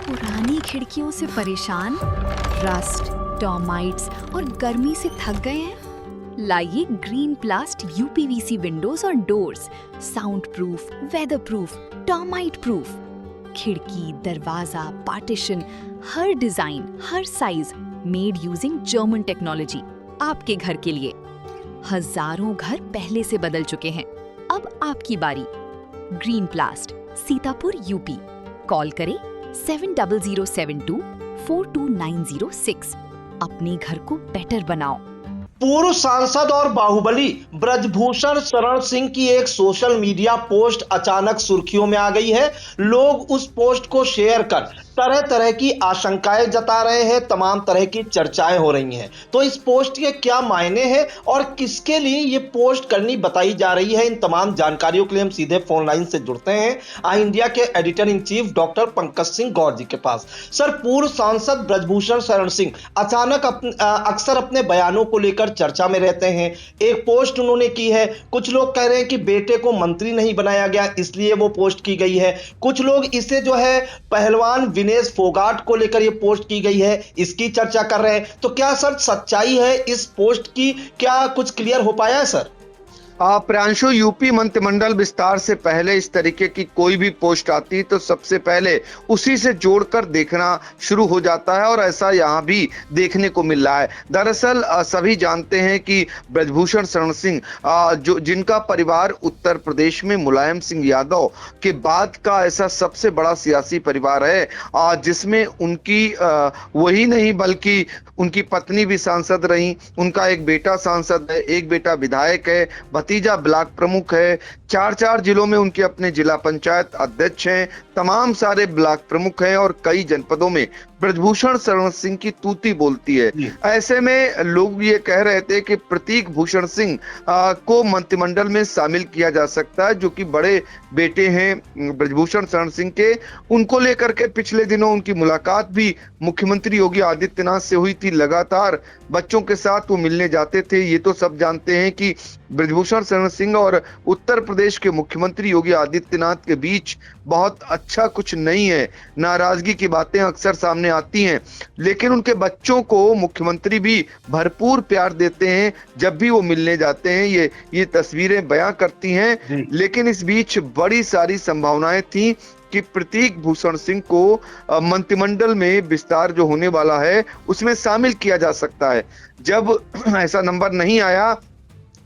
पुरानी खिड़कियों से परेशान, रस्ट, टर्माइट्स और गर्मी से थक गए हैं? लाइए ग्रीन प्लास्ट यूपीवीसी विंडोज और doors, sound proof, weather proof, termite proof. खिड़की, दरवाजा, पार्टीशन, हर डिजाइन, हर size, made using German technology, आपके घर के लिए। हजारों घर पहले से बदल चुके हैं, अब आपकी बारी। Green प्लास्ट, Sitapur, UP. कॉल करें 7072422906। अपने घर को बेटर बनाओ। पूर्व सांसद और बाहुबली ब्रजभूषण शरण सिंह की एक सोशल मीडिया पोस्ट अचानक सुर्खियों में आ गई है। लोग उस पोस्ट को शेयर कर तरह तरह की आशंकाएं जता रहे हैं, तमाम तरह की चर्चाएं हो रही हैं। तो इस पोस्ट के क्या मायने हैं और किसके लिए ये पोस्ट करनी बताई जा रही है, इन तमाम जानकारियों के लिए हम सीधे फोन लाइन से जुड़ते हैं आई इंडिया के editor in chief doctor Pankaj Singh Gaur ji के पास। सर, पूर्व सांसद ब्रजभूषण शरण सिंह अचानक अक्सर अपने बयानों को लेकर चर्चा में रहते हैं। एक पोस्ट उन्होंने की है, कुछ लोग कह रहे हैं कि बेटे को मंत्री नहीं बनाया गया इसलिए वो पोस्ट की गई है। कुछ लोग इसे जो है पहलवान विनेश फोगाट को लेकर ये पोस्ट की गई है, इसकी चर्चा कर रहे हैं। तो क्या सर सच्चाई है इस पोस्ट की? क्या कुछ क्लियर हो पाया है सर? प्रांशु, यूपी मंत्रिमंडल विस्तार से पहले इस तरीके की कोई भी पोस्ट आती तो सबसे पहले उसी से जोड़कर देखना शुरू हो जाता है और ऐसा यहाँ भी देखने को मिल रहा है। दरअसल सभी जानते हैं कि ब्रजभूषण शरण सिंह जो जिनका परिवार उत्तर प्रदेश में मुलायम सिंह यादव के बाद का ऐसा सबसे बड़ा सियासी परिवार है, जिसमें उनकी वही नहीं बल्कि उनकी पत्नी भी सांसद रही, उनका एक बेटा सांसद है, एक बेटा विधायक है, भतीजा ब्लॉक प्रमुख है, 4 जिलों में उनके अपने जिला पंचायत अध्यक्ष हैं, तमाम सारे ब्लॉक प्रमुख हैं और कई जनपदों में ब्रजभूषण शरण सिंह की तूती बोलती है। ऐसे में लोग ये कह रहे थे कि प्रतीक भूषण सिंह को मंत्रिमंडल में शामिल किया जा सकता है, जो कि बड़े बेटे हैं ब्रजभूषण शरण सिंह के। उनको लेकर के पिछले दिनों उनकी मुलाकात भी मुख्यमंत्री योगी आदित्यनाथ से हुई थी। लगातार बच्चों के साथ वो मिलने जाते थे। ये तो सब जानते हैं कि ब्रजभूषण शरण सिंह और उत्तर प्रदेश के मुख्यमंत्री योगी आदित्यनाथ के बीच बहुत अच्छा कुछ नहीं है। नाराजगी की बातें अक्सर सामने आती हैं, लेकिन उनके बच्चों को मुख्यमंत्री भी भरपूर प्यार देते हैं जब भी वो मिलने जाते हैं। ये तस्वीरें बयां करती हैं। लेकिन इस बीच बड़ी सारी संभावनाएं थी कि प्रतीक भूषण सिंह को मंत्रिमंडल में विस्तार जो होने वाला है उसमें शामिल किया जा सकता है। जब ऐसा नंबर नहीं आया,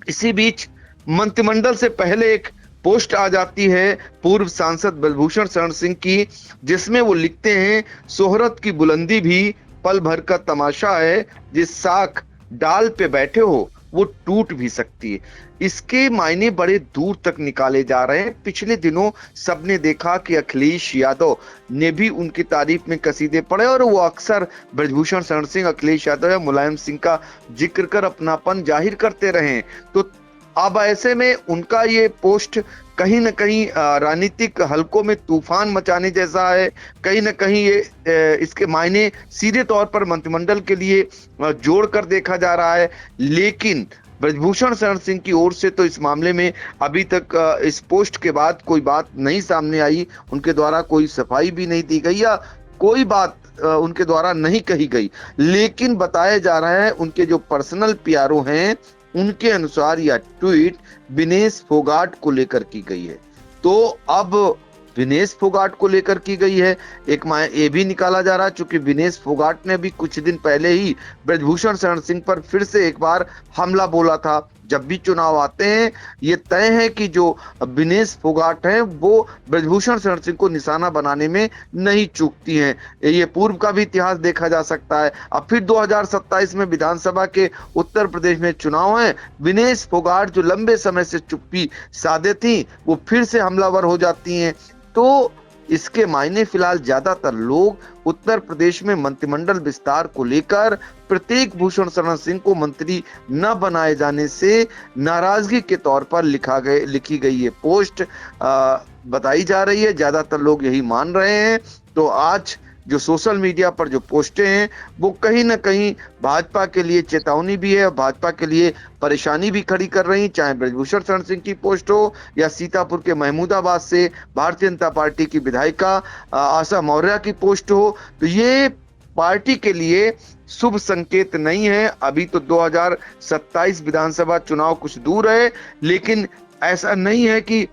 इसी बीच मंत्रिमंडल से पहले एक पोस्ट आ जाती है पूर्व सांसद ब्रजभूषण शरण सिंह की, जिसमें वो लिखते हैं, शोहरत की बुलंदी भी पल भर का तमाशा है, जिस साख डाल पे बैठे हो वो टूट भी सकती है। इसके मायने बड़े दूर तक निकाले जा रहे हैं। पिछले दिनों सबने देखा कि अखिलेश यादव ने भी उनकी तारीफ में कसीदे पढ़े और वो अक्सर ब्रजभूषण शरण सिंह, अखिलेश यादव या मुलायम सिंह का जिक्र कर अपनापन जाहिर करते रहे। तो अब ऐसे में उनका ये पोस्ट कहीं न कहीं राजनीतिक हलकों में तूफान मचाने जैसा है। कहीं न कहीं ये इसके मायने सीधे तौर पर मंत्रिमंडल के लिए जोड़कर देखा जा रहा है। लेकिन ब्रजभूषण शरण सिंह की ओर से तो इस मामले में अभी तक इस पोस्ट के बाद कोई बात नहीं सामने आई। उनके द्वारा कोई सफाई भी नहीं दी गई या कोई बात उनके द्वारा नहीं कही गई। लेकिन बताया जा रहा है उनके जो पर्सनल पीआरओ हैं उनके अनुसार यह ट्वीट विनेश फोगाट को लेकर की गई है। तो अब विनेश फोगाट को लेकर की गई है। एक ये भी निकाला जा रहा है चूंकि विनेश फोगाट ने भी कुछ दिन पहले ही ब्रजभूषण शरण सिंह पर फिर से एक बार हमला बोला था। जब भी चुनाव आते हैं ये तय है कि जो विनेश फोगाट हैं वो ब्रजभूषण शरण सिंह को निशाना बनाने में नहीं चूकती हैं। ये पूर्व का भी इतिहास देखा जा सकता है। अब फिर 2027 में विधानसभा के उत्तर प्रदेश में चुनाव है। विनेश फोगाट जो लंबे समय से चुप्पी साधे थी वो फिर से हमलावर हो जाती हैं। तो इसके मायने फिलहाल ज्यादातर लोग उत्तर प्रदेश में मंत्रिमंडल विस्तार को लेकर प्रतीक भूषण शरण सिंह को मंत्री न बनाए जाने से नाराजगी के तौर पर लिखी गई ये पोस्ट बताई जा रही है। ज्यादातर लोग यही मान रहे हैं। तो आज जो सोशल मीडिया पर जो पोस्टें हैं वो कहीं ना कहीं भाजपा के लिए चेतावनी भी है, भाजपा के लिए परेशानी भी खड़ी कर रही, चाहे ब्रजभूषण शरण सिंह की पोस्ट हो या सीतापुर के महमूदाबाद से भारतीय जनता पार्टी की विधायिका आशा मौर्य की पोस्ट हो। तो ये पार्टी के लिए शुभ संकेत नहीं है। अभी तो 2027 विधानसभा चुनाव कुछ दूर है, लेकिन ऐसा नहीं है कि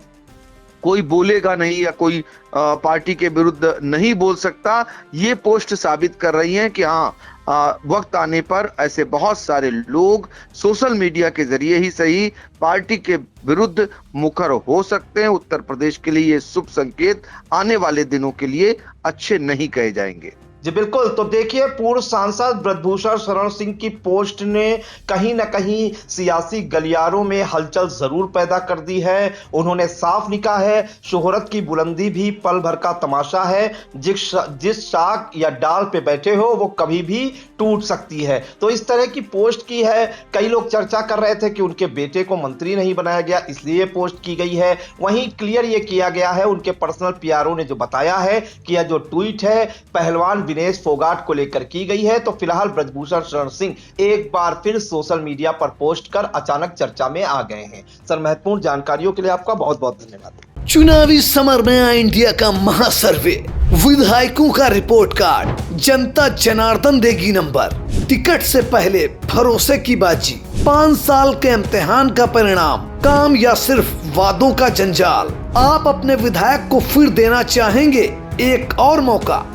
कोई बोलेगा नहीं या कोई पार्टी के विरुद्ध नहीं बोल सकता। ये पोस्ट साबित कर रही है कि हाँ, वक्त आने पर ऐसे बहुत सारे लोग सोशल मीडिया के जरिए ही सही पार्टी के विरुद्ध मुखर हो सकते हैं। उत्तर प्रदेश के लिए ये शुभ संकेत आने वाले दिनों के लिए अच्छे नहीं कहे जाएंगे। जी बिल्कुल। तो देखिए, पूर्व सांसद ब्रजभूषण शरण सिंह की पोस्ट ने कहीं ना कहीं सियासी गलियारों में हलचल जरूर पैदा कर दी है। उन्होंने साफ लिखा है, शोहरत की बुलंदी भी पल भर का तमाशा है, जिस शाख या डाल पे बैठे हो वो कभी भी टूट सकती है। तो इस तरह की पोस्ट की है। कई लोग चर्चा कर रहे थे कि उनके बेटे को मंत्री नहीं बनाया गया इसलिए पोस्ट की गई है। वहीं क्लियर ये किया गया है, उनके पर्सनल पीआरओ ने जो बताया है कि यह जो ट्वीट है पहलवान विनेश फोगाट को लेकर की गई है। तो फिलहाल ब्रजभूषण शरण सिंह एक बार फिर सोशल मीडिया पर पोस्ट कर अचानक चर्चा में आ गए हैं। सर, महत्वपूर्ण जानकारियों के लिए आपका बहुत बहुत धन्यवाद। चुनावी समर में आया इंडिया का महासर्वे, विधायकों का रिपोर्ट कार्ड, जनता जनार्दन देगी नंबर, टिकट से पहले भरोसे की बाजी, 5 साल के इम्तिहान का परिणाम, काम या सिर्फ वादों का जंजाल। आप अपने विधायक को फिर देना चाहेंगे एक और मौका?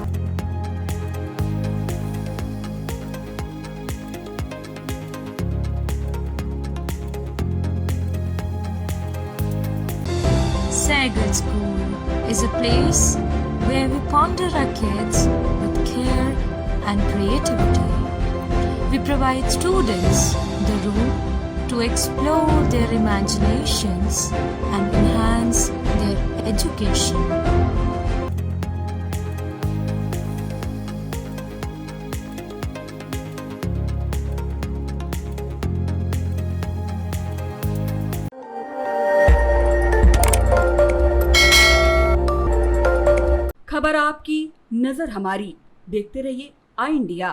Sagar School is a place where we ponder our kids with care and creativity. We provide students the room to explore their imaginations and enhance their education. खबर आपकी, नजर हमारी। देखते रहिए आई इंडिया।